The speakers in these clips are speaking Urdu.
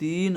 3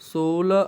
16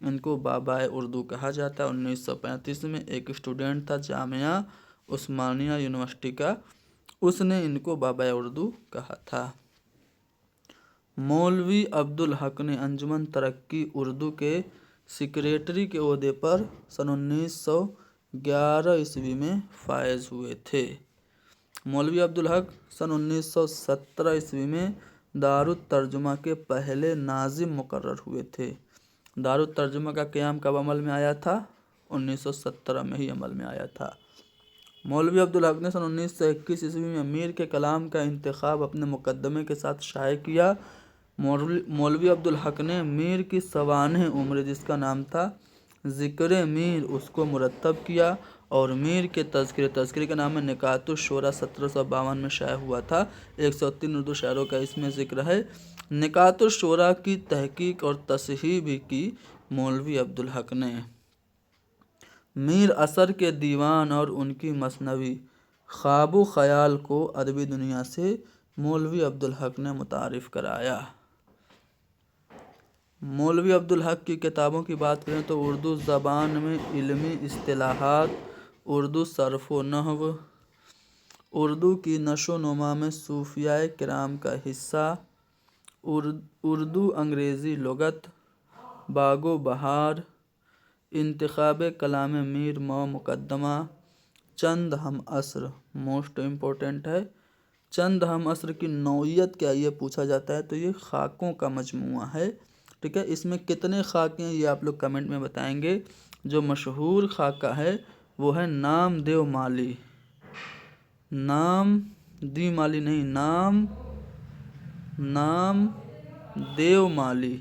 ان کو بابائے اردو کہا جاتا ہے۔ 1935 میں ایک اسٹوڈنٹ تھا جامعہ عثمانیہ یونیورسٹی کا، اس نے ان کو بابائے اردو کہا تھا۔ مولوی عبدالحق نے انجمن ترقی اردو کے سیکریٹری کے عہدے پر سن 1911 عیسوی میں فائز ہوئے تھے۔ مولوی عبدالحق سن 1917 عیسوی میں دارالترجمہ کے پہلے ناظم مقرر ہوئے تھے۔ دارالترجمہ کا قیام کب عمل میں آیا تھا؟ 1917 میں ہی عمل میں آیا تھا۔ مولوی عبدالحق نے سن 1921 عیسوی میں میر کے کلام کا انتخاب اپنے مقدمے کے ساتھ شائع کیا۔ مولوی عبدالحق نے میر کی سوانح عمر جس کا نام تھا ذکر میر اس کو مرتب کیا، اور میر کے تذکرے کا نام ہے نکات الشعراء 1752 میں شائع ہوا تھا۔ 103 اردو شاعروں کا اس میں ذکر ہے۔ نکات الشعراء کی تحقیق اور تصحیح بھی کی مولوی عبدالحق نے۔ میر اثر کے دیوان اور ان کی مثنوی خواب و خیال کو ادبی دنیا سے مولوی عبدالحق نے متعارف کرایا۔ مولوی عبدالحق کی کتابوں کی بات کریں تو اردو زبان میں علمی اصطلاحات، اردو صرف و نحو، اردو کی نشو و نما میں صوفیاء کرام کا حصہ، اردو انگریزی لغت، باغ و بہار، انتخاب کلام میر مو مقدمہ، چند ہم عصر موسٹ امپورٹنٹ ہے۔ چند ہم عصر کی نوعیت کیا یہ پوچھا جاتا ہے تو یہ خاکوں کا مجموعہ ہے، ٹھیک ہے۔ اس میں کتنے خاکے ہیں یہ آپ لوگ کمنٹ میں بتائیں گے۔ جو مشہور خاکہ ہے وہ ہے نام دیو مالی، نام دی مالی نہیں، نام دیو مالی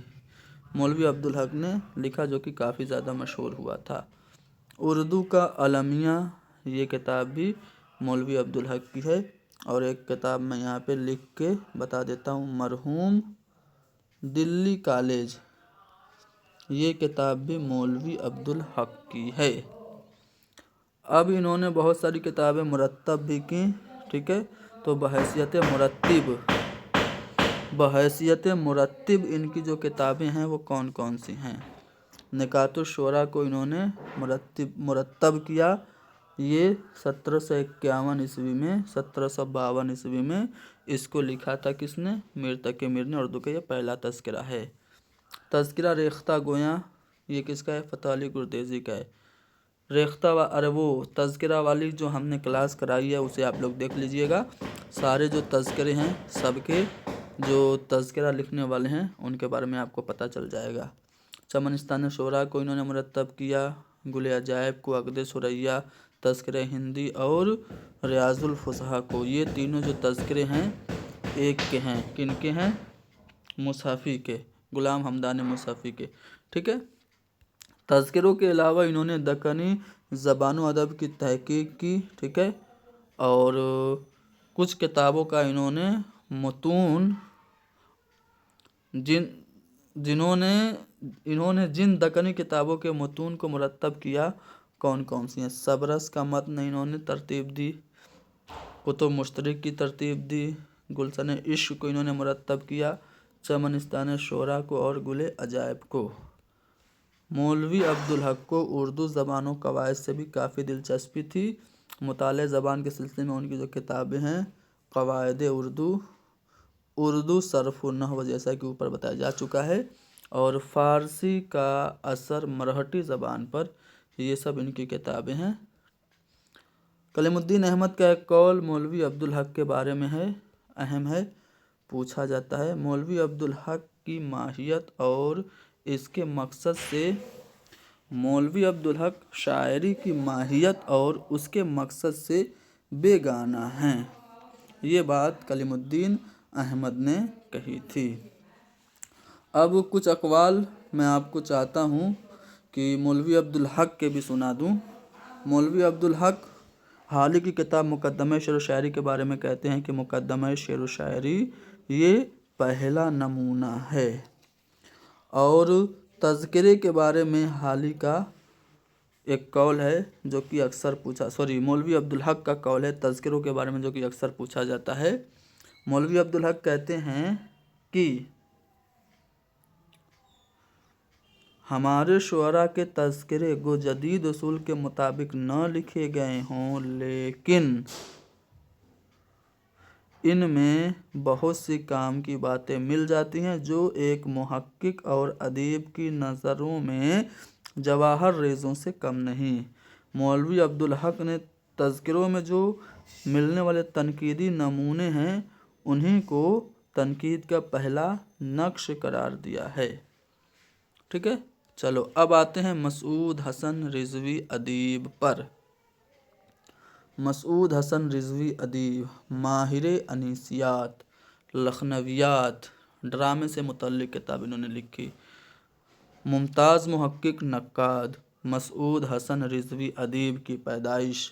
مولوی عبدالحق نے لکھا، جو کہ کافی زیادہ مشہور ہوا تھا۔ اردو کا المیہ یہ کتاب بھی مولوی عبدالحق کی ہے، اور ایک کتاب میں یہاں پہ لکھ کے بتا دیتا ہوں، مرحوم دلی کالج، یہ کتاب بھی مولوی عبدالحق کی ہے۔ اب انہوں نے بہت ساری کتابیں مرتب بھی کی، ٹھیک ہے۔ تو بحیثیت مرتب ان کی جو کتابیں ہیں وہ کون کون سی ہیں؟ نکات الشعراء کو انہوں نے مرتب کیا، یہ 1751 عیسوی میں 1752 عیسوی میں اس کو لکھا تھا کس نے؟ میر تقی میر نے۔ اردو کا یہ پہلا تذکرہ ہے۔ تذکرہ ریختہ گویاں یہ کس کا ہے؟ فتح علی گردیزی کا ہے۔ ریختہ وہ تذکرہ والی جو ہم نے کلاس کرائی ہے اسے آپ لوگ دیکھ لیجئے گا۔ سارے جو تذکرے ہیں سب کے جو تذکرہ لکھنے والے ہیں ان کے بارے میں آپ کو پتہ چل جائے گا۔ چمنستان شعراء کو انہوں نے مرتب کیا، گل عجائب کو، عقد ثریا، تذکرہ ہندی اور ریاض الفصحاء کو، یہ تینوں جو تذکرے ہیں ایک کے ہیں، کن کے ہیں؟ مصحفی کے، غلام حمدان مصحفی کے، ٹھیک ہے۔ تذکروں کے علاوہ انہوں نے دکنی زبان و ادب کی تحقیق کی، ٹھیک ہے، اور کچھ کتابوں کا انہوں نے متون انہوں نے جن دکنی کتابوں کے متون کو مرتب کیا کون کون سی ہیں؟ سبرس کا متن انہوں نے ترتیب دی، کتب مشترک کی ترتیب دی، گلشن عشق کو انہوں نے مرتب کیا، چمنستان شعراء کو اور گل عجائب کو۔ مولوی عبدالحق کو اردو زبان و قواعد سے بھی کافی دلچسپی تھی۔ مطالعہ زبان کے سلسلے میں ان کی جو کتابیں ہیں قواعد اردو، اردو صرف و نحو جیسا کہ اوپر بتایا جا چکا ہے، اور فارسی کا اثر مرہٹی زبان پر، یہ سب ان کی کتابیں ہیں۔ کلیم الدین احمد کا ایک قول مولوی عبدالحق کے بارے میں ہے، اہم ہے، پوچھا جاتا ہے مولوی عبدالحق کی ماہیت اور اس کے مقصد سے، مولوی عبدالحق شاعری کی ماہیت اور اس کے مقصد سے بے گانہ ہیں، یہ بات کلیم الدین احمد نے کہی تھی۔ اب کچھ اقوال میں آپ کو چاہتا ہوں کہ مولوی عبدالحق کے بھی سنا دوں۔ مولوی عبدالحق حالی کی کتاب مقدمہ شعر و شاعری کے بارے میں کہتے ہیں کہ مقدمہ شعر و شاعری یہ پہلا نمونہ ہے، اور تذکرے کے بارے میں حالی کا ایک قول ہے جو کہ اکثر مولوی عبدالحق کا قول ہے تذکروں کے بارے میں جو کہ اکثر پوچھا جاتا ہے۔ مولوی عبدالحق کہتے ہیں کہ ہمارے شعراء کے تذکرے گو جدید اصول کے مطابق نہ لکھے گئے ہوں، لیکن ان میں بہت سی کام کی باتیں مل جاتی ہیں جو ایک محقق اور ادیب کی نظروں میں جواہر ریزوں سے کم نہیں۔ مولوی عبدالحق نے تذکروں میں جو ملنے والے تنقیدی نمونے ہیں انہی کو تنقید کا پہلا نقش قرار دیا ہے۔ ٹھیک ہے، چلو اب آتے ہیں مسعود حسن رضوی ادیب پر۔ مسعود حسن رضوی ادیب ماہر انیسیات، لخنویات، ڈرامے سے متعلق کتاب انہوں نے لکھی۔ ممتاز محقق نقاد مسعود حسن رضوی ادیب کی پیدائش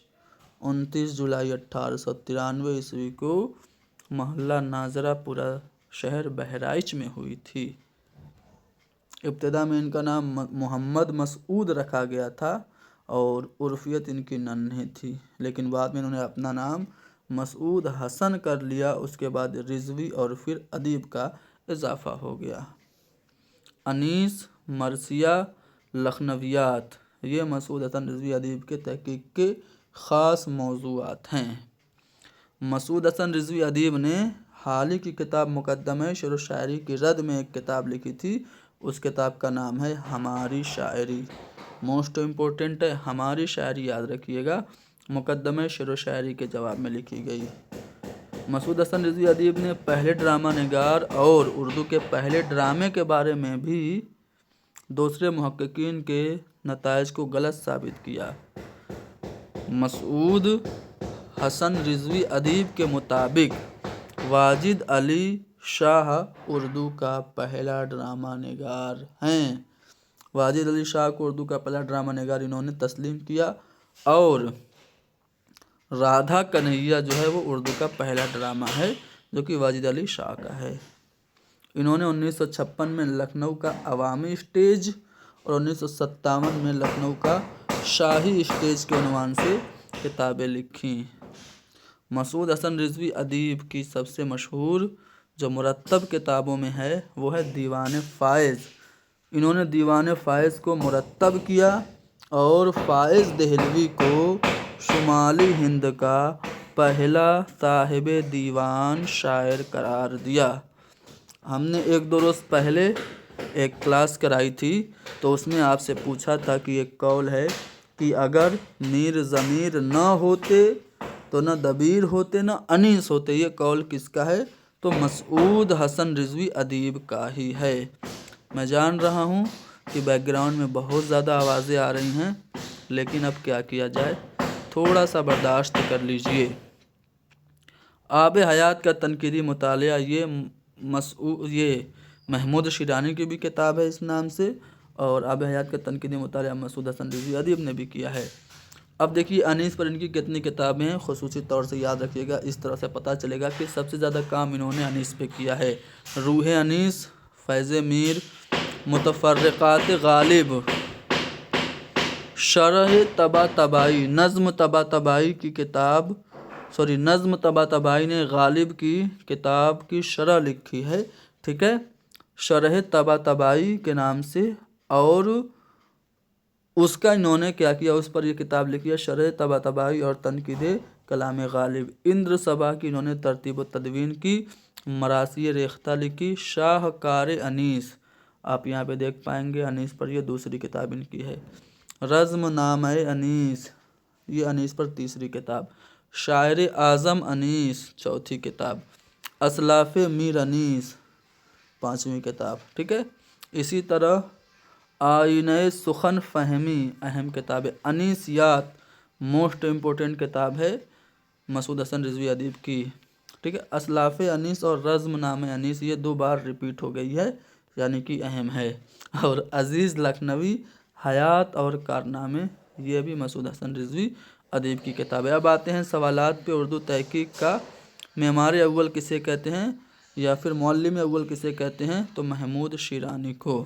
29 جولائی 1893 عیسوی کو محلہ ناظرہ پورہ شہر بہرائچ میں ہوئی تھی۔ ابتدا میں ان کا نام محمد مسعود رکھا گیا تھا اور عرفیت ان کی ننھی تھی، لیکن بعد میں انہوں نے اپنا نام مسعود حسن کر لیا، اس کے بعد رضوی اور پھر ادیب کا اضافہ ہو گیا۔ انیس، مرثیہ، لخنویات، یہ مسعود حسن رضوی ادیب کے تحقیق کے خاص موضوعات ہیں۔ مسعود حسن رضوی ادیب نے حال ہی کی کتاب مقدمہ شعر و شاعری کی رد میں ایک کتاب لکھی تھی، اس کتاب کا نام ہے ہماری شاعری۔ موسٹ امپورٹنٹ ہے، ہماری شاعری یاد رکھیے گا، مقدمہ شعر و شاعری کے جواب میں لکھی گئی۔ مسعود حسن رضوی ادیب نے پہلے ڈرامہ نگار اور اردو کے پہلے ڈرامے کے بارے میں بھی دوسرے محققین کے نتائج کو غلط ثابت کیا۔ مسعود حسن رضوی ادیب کے مطابق واجد علی شاہ اردو کا پہلا ڈرامہ نگار ہیں۔ واجد علی شاہ کو اردو کا پہلا ڈرامہ نگار انہوں نے تسلیم کیا، اور رادھا کنہیا جو ہے وہ اردو کا پہلا ڈرامہ ہے جو کہ واجد علی شاہ کا ہے۔ انہوں نے 1956 میں لکھنؤ کا عوامی اسٹیج اور 1957 میں لکھنؤ کا شاہی اسٹیج کے عنوان سے کتابیں لکھیں۔ مسعود حسن رضوی ادیب کی سب سے مشہور جو مرتب کتابوں میں ہے وہ ہے دیوان فائز۔ انہوں نے دیوان فائز کو مرتب کیا اور فائز دہلوی کو شمالی ہند کا پہلا صاحب دیوان شاعر قرار دیا۔ ہم نے ایک دو روز پہلے ایک کلاس کرائی تھی تو اس میں آپ سے پوچھا تھا کہ ایک قول ہے کہ اگر میر ضمیر نہ ہوتے تو نہ دبیر ہوتے نہ انیس ہوتے، یہ قول کس کا ہے؟ تو مسعود حسن رضوی ادیب کا ہی ہے۔ میں جان رہا ہوں کہ بیک گراؤنڈ میں بہت زیادہ آوازیں آ رہی ہیں، لیکن اب کیا کیا جائے، تھوڑا سا برداشت کر لیجئے۔ آب حیات کا تنقیدی مطالعہ، یہ محمود شیرانی کی بھی کتاب ہے اس نام سے، اور آب حیات کا تنقیدی مطالعہ مسعود حسن رضوی ادیب نے بھی کیا ہے۔ اب دیکھیے انیس پر ان کی کتنی کتابیں ہیں، خصوصی طور سے یاد رکھیے گا، اس طرح سے پتہ چلے گا کہ سب سے زیادہ کام انہوں نے انیس پہ کیا ہے۔ روح انیس، فیض میر، متفرقات غالب، شرح طباطبائی، نظم طباطبائی کی کتاب، نظم طباطبائی نے غالب کی کتاب کی شرح لکھی ہے، ٹھیک ہے، شرح طباطبائی کے نام سے، اور اس کا انہوں نے کیا کیا، اس پر یہ کتاب لکھی ہے شرح طباطبائی اور تنقید کلام غالب۔ اندر صبا کی انہوں نے ترتیب و تدوین کی، مراثی ریختہ لکھی، شاہکار انیس، آپ یہاں پہ دیکھ پائیں گے انیس پر یہ دوسری کتاب ان کی ہے۔ رزم نامہ انیس، یہ انیس پر تیسری کتاب۔ شاعر اعظم انیس، چوتھی کتاب۔ اسلاف میر انیس، پانچویں کتاب، ٹھیک ہے۔ اسی طرح آئینہ سخن فہمی، اہم کتاب ہے۔ انیسیات، موسٹ امپورٹنٹ کتاب ہے مسعود حسن رضوی ادیب کی، ٹھیک ہے۔ اسلاف انیس اور رزم نامہ انیس یہ دو بار ریپیٹ ہو گئی ہے، یعنی کہ اہم ہے۔ اور عزیز لکھنوی، حیات اور کارنامے، یہ بھی مسعود حسن رضوی ادیب کی کتاب ہے۔ اب آتے ہیں سوالات پہ۔ اردو تحقیق کا معمار اول کسے کہتے ہیں یا پھر معلم اول کسے کہتے ہیں؟ تو محمود شیرانی کو۔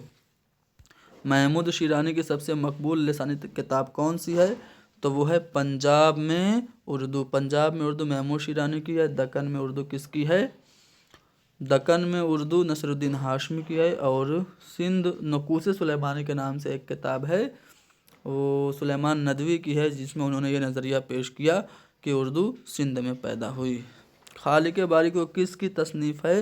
محمود شیرانی کی سب سے مقبول لسانی کتاب کون سی ہے؟ تو وہ ہے پنجاب میں اردو۔ پنجاب میں اردو محمود شیرانی کی ہے۔ دکن میں اردو کس کی ہے؟ دکن میں اردو نصرالدین ہاشمی کی ہے، اور سندھ نقوش سلیمانی کے نام سے ایک کتاب ہے، وہ سلیمان ندوی کی ہے، جس میں انہوں نے یہ نظریہ پیش کیا کہ اردو سندھ میں پیدا ہوئی۔ خالق باری کو کس کی تصنیف ہے؟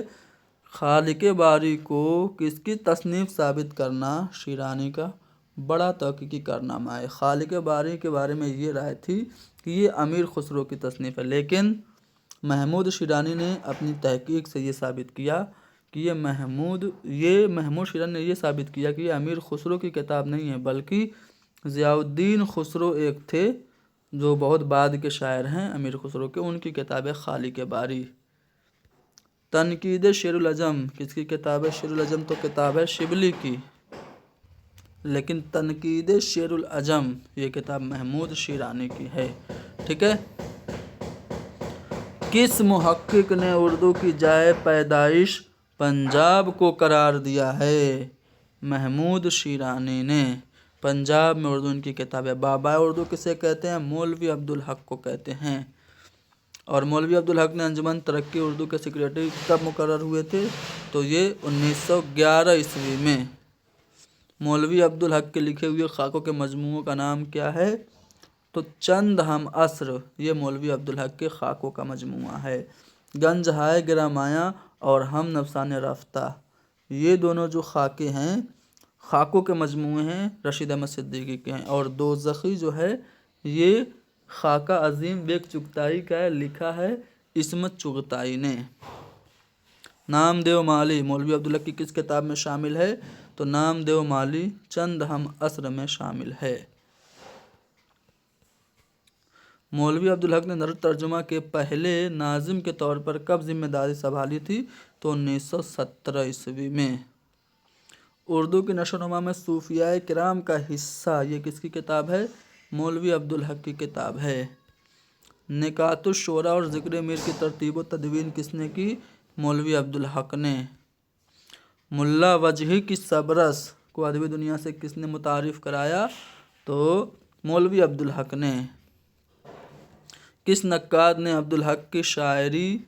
خالق باری کو کس کی تصنیف ثابت کرنا شیرانی کا بڑا تحقیقی کارنامہ ہے۔ خالق باری کے بارے میں یہ رائے تھی کہ یہ امیر خسرو کی تصنیف ہے، لیکن محمود شیرانی نے اپنی تحقیق سے یہ ثابت کیا کہ یہ محمود شیرانی نے یہ ثابت کیا کہ یہ امیر خسرو کی کتاب نہیں ہے، بلکہ ضیاء الدین خسرو ایک تھے جو بہت بعد کے شاعر ہیں امیر خسرو کے، ان کی کتاب ہے خالق باری۔ تنقید شعر العجم کس کی کتاب ہے؟ شعر العجم تو کتاب ہے شبلی کی، لیکن تنقید شعر العجم یہ کتاب محمود شیرانی کی ہے، ٹھیک ہے۔ کس محقق نے اردو کی جائے پیدائش پنجاب کو قرار دیا ہے؟ محمود شیرانی نے۔ پنجاب میں اردو ان کی کتاب ہے۔ بابا اردو کسے کہتے ہیں؟ مولوی عبدالحق کو کہتے ہیں، اور مولوی عبدالحق نے انجمن ترقی اردو کے سیکریٹری کب مقرر ہوئے تھے؟ تو یہ 1911 عیسوی میں۔ مولوی عبدالحق کے لکھے ہوئے خاکوں کے مجموعوں کا نام کیا ہے؟ تو چند ہم عصر، یہ مولوی عبدالحق کے خاکوں کا مجموعہ ہے۔ گنج ہائے گرامایا اور ہم نفسان رفتہ، یہ دونوں جو خاکے ہیں، خاکوں کے مجموعے ہیں، رشید احمد صدیقی کے ہیں، اور دوزخی جو ہے یہ خاکہ عظیم بیگ چغتائی کا ہے، لکھا ہے عصمت چغتائی نے۔ نام دیو مالی مولوی عبدالحق کی کس کتاب میں شامل ہے؟ تو نام دیو مالی چند ہم عصر میں شامل ہے۔ مولوی عبدالحق نے نثر ترجمہ کے پہلے ناظم کے طور پر کب ذمہ داری سنبھالی تھی؟ تو 1917 عیسوی میں۔ اردو کی نشو و نما میں صوفیاء کرام کا حصہ، یہ کس کی کتاب ہے؟ مولوی عبدالحق کی کتاب ہے۔ نکات الشعراء اور ذکر میر کی ترتیب و تدوین کس نے کی؟ مولوی عبدالحق نے۔ ملا وجہی کی سبرس کو ادبی دنیا سے کس نے متعارف کرایا؟ تو مولوی عبدالحق نے۔ کس نقاد نے عبدالحق کی شاعری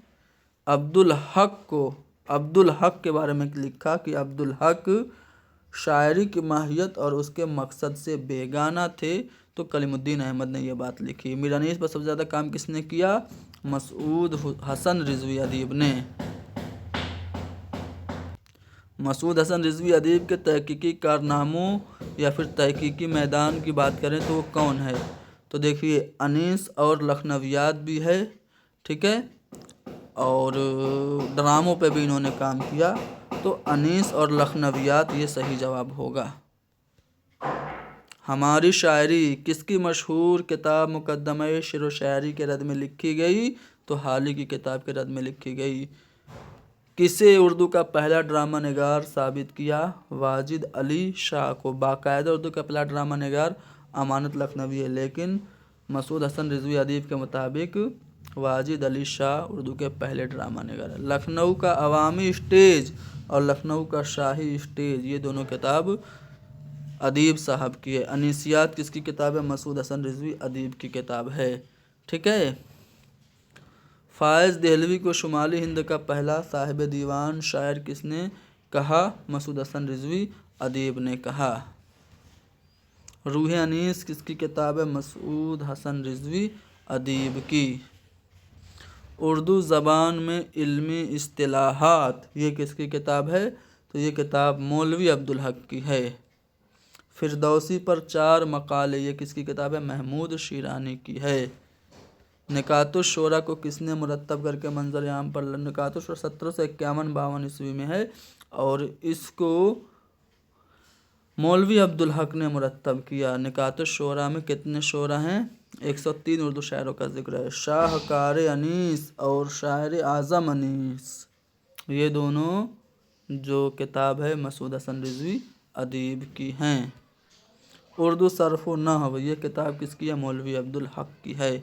عبدالحق کے بارے میں لکھا کہ عبدالحق شاعری کی ماہیت اور اس کے مقصد سے بیگانہ تھے؟ تو کلیم الدین احمد نے یہ بات لکھی۔ میر انیس پر سب سے زیادہ کام کس نے کیا؟ مسعود حسن رضوی ادیب نے۔ مسعود حسن رضوی ادیب کے تحقیقی کارناموں یا پھر تحقیقی میدان کی بات کریں تو وہ کون ہے؟ تو دیکھیے انیس اور لکھنویات بھی ہے، ٹھیک ہے، اور ڈراموں پہ بھی انہوں نے کام کیا، تو انیس اور لکھنویات یہ صحیح جواب ہوگا۔ ہماری شاعری کس کی مشہور کتاب مقدمہ شعر و شاعری کے رد میں لکھی گئی؟ تو حالی کی کتاب کے رد میں لکھی گئی۔ کسے اردو کا پہلا ڈرامہ نگار ثابت کیا؟ واجد علی شاہ کو۔ باقاعدہ اردو کا پہلا ڈرامہ نگار امانت لکھنوی ہے، لیکن مسعود حسن رضوی ادیب کے مطابق واجد علی شاہ اردو کے پہلے ڈرامہ نگار ہے۔ لکھنؤ کا عوامی اسٹیج اور لکھنؤ کا شاہی اسٹیج، یہ دونوں کتاب ادیب صاحب کی ہے۔ انیسیات کس کی کتاب ہے؟ مسعود حسن رضوی ادیب کی کتاب ہے، ٹھیک ہے۔ فائز دہلوی کو شمالی ہند کا پہلا صاحب دیوان شاعر کس نے کہا؟ مسعود حسن رضوی ادیب نے کہا۔ روح انیس کس کی کتاب ہے؟ مسعود حسن رضوی ادیب کی۔ اردو زبان میں علمی اصطلاحات، یہ کس کی کتاب ہے؟ تو یہ کتاب مولوی عبدالحق کی ہے۔ فردوسی پر 4 مقالے، یہ کس کی کتاب ہے؟ محمود شیرانی کی ہے۔ نکات الشعراء کو کس نے مرتب کر کے منظر عام پر نکات الشعراء 1751-52 عیسوی میں ہے، اور اس کو مولوی عبدالحق نے مرتب کیا۔ نکات الشعراء میں کتنے شعراء ہیں؟ 103 اردو شاعروں کا ذکر ہے۔ شاہکار انیس اور شاعر اعظم انیس، یہ دونوں جو کتاب ہے مسعود حسن رضوی ادیب کی ہیں۔ اردو صرف و نحو، یہ کتاب کس کی ہے؟ مولوی عبدالحق کی ہے۔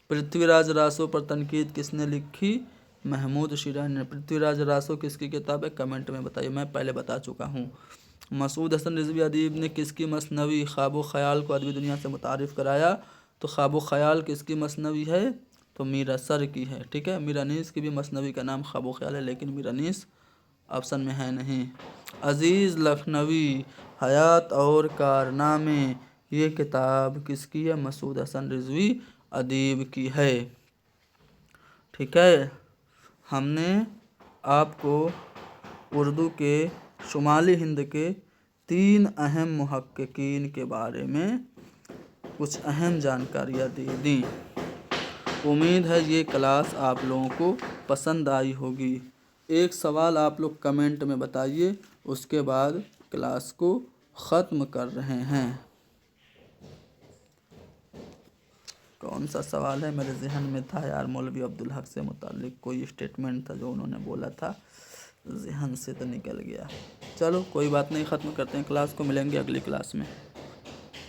پرتھوی راج راسو پر تنقید کس نے لکھی؟ محمود شیرانی نے۔ پرتھوی راج راسو کس کی کتاب ہے؟ کمنٹ میں بتائیے، میں پہلے بتا چکا ہوں۔ مسعود حسن رضوی ادیب نے کس کی مثنوی خواب و خیال کو ادبی دنیا سے متعارف کرایا؟ تو خواب و خیال کس کی مثنوی ہے؟ تو میر اثر کی ہے، ٹھیک ہے۔ میر انیس کی بھی مثنوی کا نام خواب و خیال ہے، لیکن میر انیس آپشن میں ہے نہیں۔ عزیز لکھنوی حیات اور کارنامے، یہ کتاب کس کی ہے؟ مسعود حسن رضوی ادیب کی ہے، ٹھیک ہے۔ ہم نے آپ کو اردو کے شمالی ہند کے 3 اہم محققین کے بارے میں کچھ اہم جانکاریاں دیں۔ امید ہے یہ کلاس آپ لوگوں کو پسند آئی ہوگی۔ ایک سوال آپ لوگ کمنٹ میں بتائیے، اس کے بعد کلاس کو ختم کر رہے ہیں۔ کون سا سوال ہے؟ میرے ذہن میں تھا یار، مولوی عبدالحق سے متعلق کوئی اسٹیٹمنٹ تھا جو انہوں نے بولا تھا، ذہن سے تو نکل گیا۔ چلو کوئی بات نہیں، ختم کرتے ہیں کلاس کو، ملیں گے اگلی کلاس میں۔